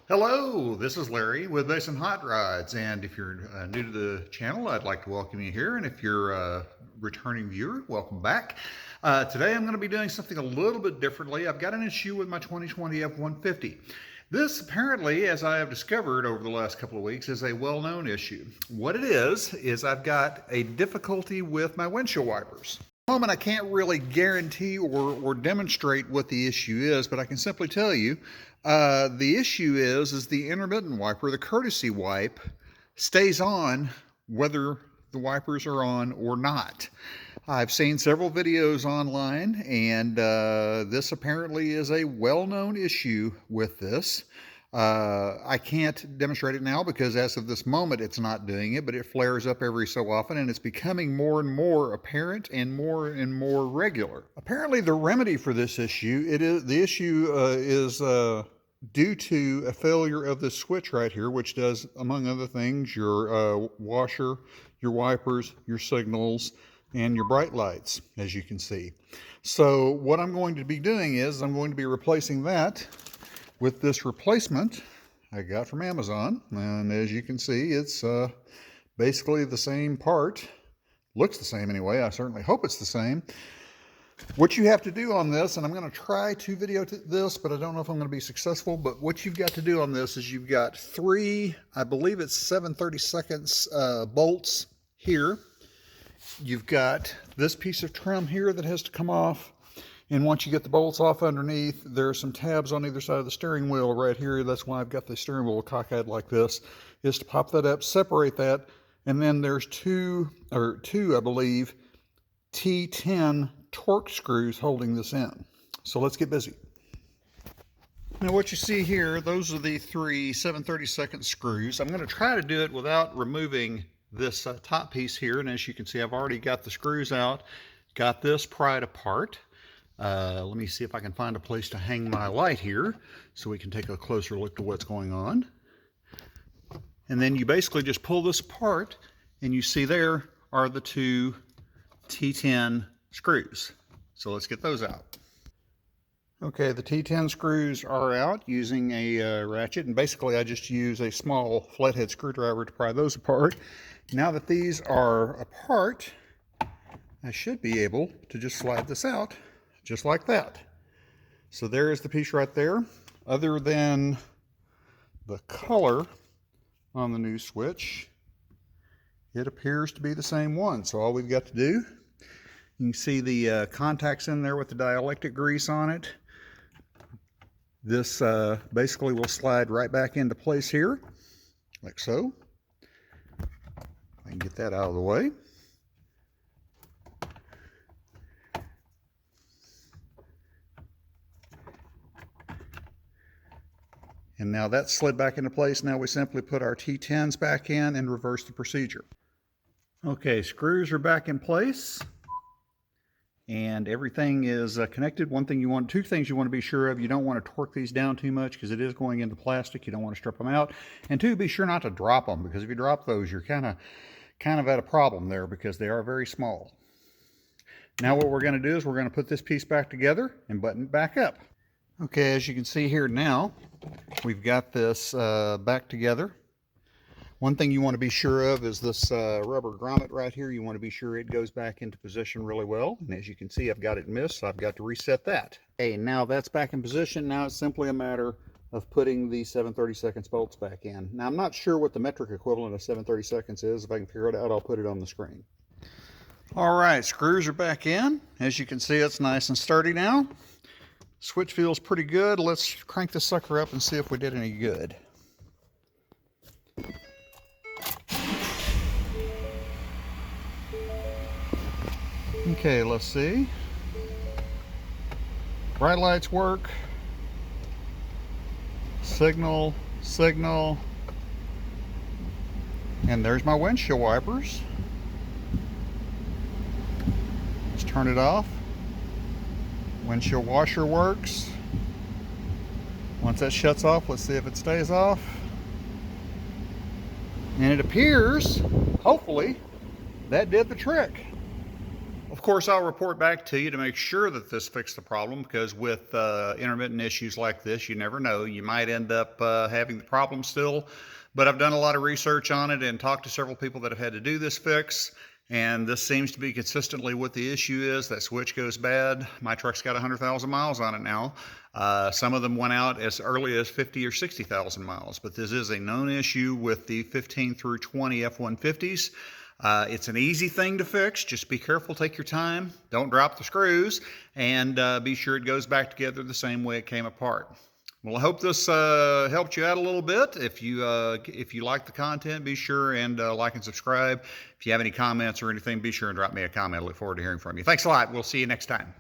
Hello, this is Larry with Basin Hot Rods, and if you're new to the channel, I'd like to welcome you here, and if you're a returning viewer, welcome back. Today I'm going to be doing something a little bit differently. I've got an issue with my 2020 F150. This apparently, as I have discovered over the last couple of weeks, is a well-known issue. What it is I've got a difficulty with my windshield wipers. At the moment, I can't really guarantee or demonstrate what the issue is, but I can simply tell you the issue is the intermittent wiper, the courtesy wipe, stays on whether the wipers are on or not. I've seen several videos online, and this apparently is a well-known issue with this. I can't demonstrate it now because as of this moment it's not doing it, but it flares up every so often and it's becoming more and more apparent and more regular. Apparently the remedy for this issue, the issue is due to a failure of this switch right here, which does, among other things, your washer, your wipers, your signals, and your bright lights, as you can see. So what I'm going to be doing is I'm going to be replacing that with this replacement I got from Amazon, and as you can see, it's basically the same part. Looks the same anyway. I certainly hope it's the same. What you have to do on this, and I'm going to try to video this, but I don't know if I'm going to be successful, but what you've got to do on this is you've got three, I believe it's 7/32 bolts here. You've got this piece of trim here that has to come off. And once you get the bolts off underneath, there are some tabs on either side of the steering wheel right here. That's why I've got the steering wheel cockeyed like this, is to pop that up, separate that, and then there's two, I believe, T10 torque screws holding this in. So let's get busy. Now what you see here, those are the three 7/32 screws. I'm going to try to do it without removing this top piece here, and as you can see, I've already got the screws out, got this pried apart. Let me see if I can find a place to hang my light here so we can take a closer look to what's going on. And then you basically just pull this apart, and you see there are the two T10 screws. So let's get those out. Okay, the T10 screws are out using a ratchet, and basically I just use a small flathead screwdriver to pry those apart. Now that these are apart, I should be able to just slide this out just like that. So there is the piece right there. Other than the color on the new switch, it appears to be the same one. So all we've got to do, you can see the contacts in there with the dielectric grease on it. This basically will slide right back into place here, like so. I can get that out of the way. And now that's slid back into place. Now we simply put our T10s back in and reverse the procedure. Okay, screws are back in place and everything is connected. Two things you want to be sure of: you don't want to torque these down too much because it is going into plastic. You don't want to strip them out. And two, be sure not to drop them, because if you drop those, you're kind of at a problem there because they are very small. Now what we're going to do is we're going to put this piece back together and button it back up. Okay, as you can see here now, we've got this back together. One thing you want to be sure of is this rubber grommet right here. You want to be sure it goes back into position really well. And as you can see, I've got it missed, so I've got to reset that. Okay, now that's back in position. Now it's simply a matter of putting the 7/32 bolts back in. Now I'm not sure what the metric equivalent of 7/32 is. If I can figure it out, I'll put it on the screen. All right, screws are back in. As you can see, it's nice and sturdy now. Switch feels pretty good. Let's crank this sucker up and see if we did any good. Okay, let's see. Bright lights work. Signal. And there's my windshield wipers. Let's turn it off. Windshield washer works. Once that shuts off, let's see if it stays off. And it appears, hopefully, that did the trick. Of course, I'll report back to you to make sure that this fixed the problem, because with intermittent issues like this, you never know. You might end up having the problem still. But I've done a lot of research on it and talked to several people that have had to do this fix. And this seems to be consistently what the issue is. That switch goes bad. My truck's got 100,000 miles on it now. Some of them went out as early as 50 or 60,000 miles. But this is a known issue with the 15 through 20 F-150s. It's an easy thing to fix. Just be careful, take your time, don't drop the screws, and be sure it goes back together the same way it came apart. Well, I hope this helped you out a little bit. If you like the content, be sure and like and subscribe. If you have any comments or anything, be sure and drop me a comment. I look forward to hearing from you. Thanks a lot. We'll see you next time.